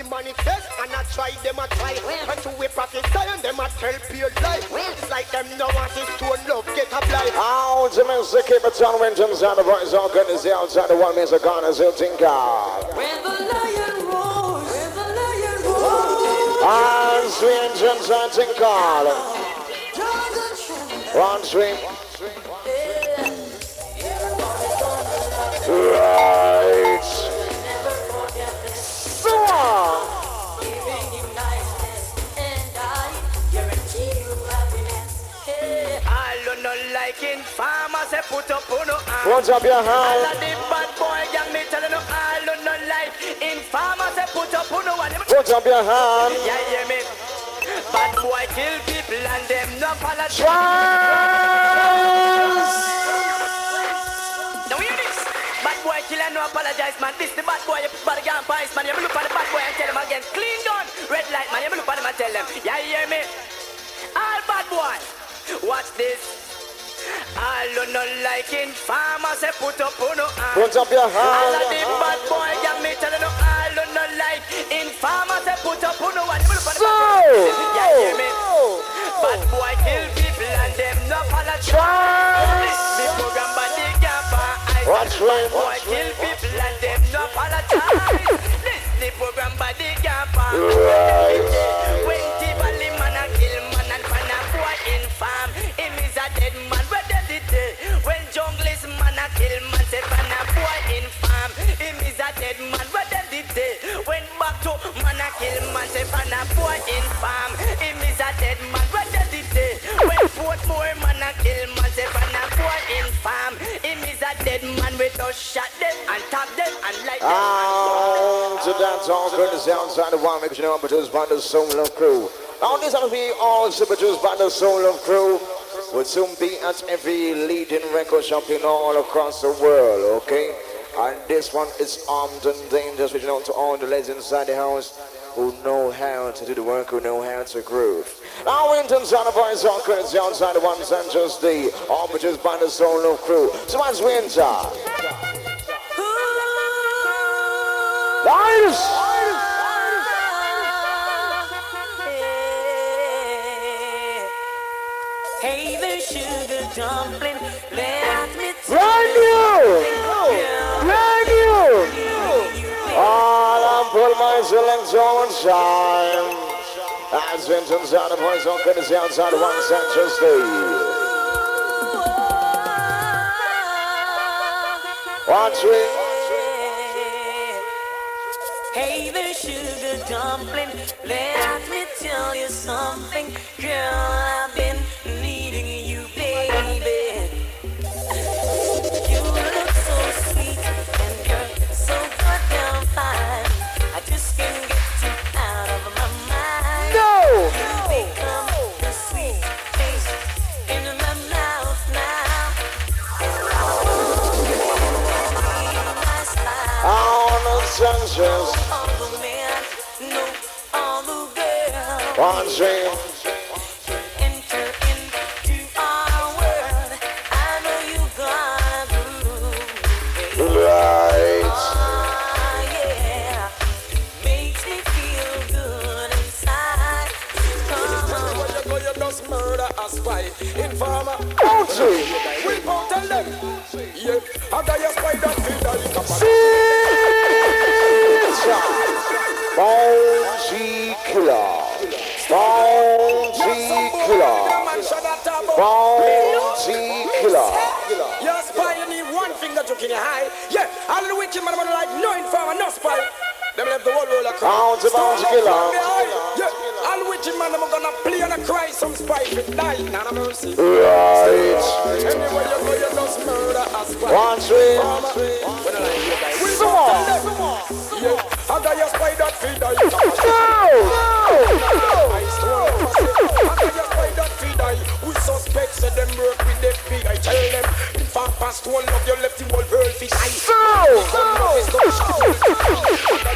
we manifest and I try them a try. Until we practice and them a tell pure life. It's like them no want this Stonelove get a blind. Out the music, keep it on when Jim's out the voice all good is the outside the one means a gun as you think God. When the lion roars, when the lion roars. And sweet Jim's out think God. One stream. Right. So Liking farmers, they put up on no hand. Put up your hand. All of the bad boy gang me telling no all do not like. In farmers, they put up on no one. Put up your hand. Yeah, hear me. Bad boy kill people and them no apologize. Now hear this. Bad boy kill and no apologize, man. This the bad boy, bad gang pies, man. You look at the bad boy and tell them again. Clean gun, red light, man. You look at them and tell them. Yeah, hear me. All bad boy. Watch this. All do not like in farmers, they put up on no hand. Put up your hand. All of the bad boy, yeah, me tell you, all do not like in farmers, they put up on no hand. Yeah, hear me? Bad boy kill people and them no apologize. The program body gapper. Watch Bad boy kill people and them no apologize. The program body gapper. When the valley man a kill man and pan a boy in farm, him is a dead man. When junglist man a kill man, say pan a boy in farm, him is a dead man. What them did they? When back to man a kill man, say pan a boy in farm, him is a dead man. What them did they? When Portmore man a kill man, say pan a boy in farm, him is a dead man. We just shot them and tap them and light them. To dance all good is outside the one, make sure you know produced by the Stonelove crew. Now this will be also produced by the Stonelove crew. Will soon be at every leading record shop in all across the world, okay? And this one is armed and dangerous, which you know to all the legends inside the house who know how to do the work, who know how to groove. Now Winton's on the voice all credits outside the ones and just the all produced by the Stonelove crew. So much Winter. Nice! Hey there, sugar dumpling, let me Brand new! All I'm putting my select on shine. As Vinton's out of voice on credits outside the one central stage. Watch me. Hey there, sugar dumpling, let me tell you something, girl, I've been needing you, baby. You look so sweet and you're so goddamn fine. I just can't get you out of my mind. No! You become the sweet taste in my mouth now. My smile. On the sunshine. One stream. Enter into our world. I know you gonna groove. Right. Oh, yeah. Makes me feel good inside. You just murder a spy. Informer. Bouncy. We both tell them. Yeah. After you spy that finger. Bouncy killer. Bouncy killer. Bouncy killer. You're a spy, you need one finger joke in your eye. Yeah, all the wicked man like no informer, no spy. Them left the whole world a cry. Bouncy killer. Yeah, all the wicked man, I'm gonna play and cry some spy if it die. None of mercy. Right. Anywhere you go, you just murder a spy. One stream. Yeah, how do you spy that feeder? We suspect that them work with the big. I tell them, if I pass to one love, you left the whole world fish.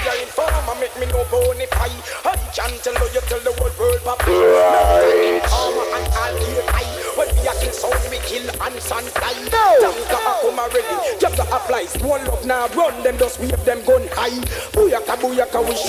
You're informer, make me no bony pie. I can't tell you tell the whole world, papa. Right. Armor and all here high. When we are kill sound, we kill and sun fly. Tanka come already. Just the applies. One love now run them, just wave them gun high. Booyaka, booyaka, we shoot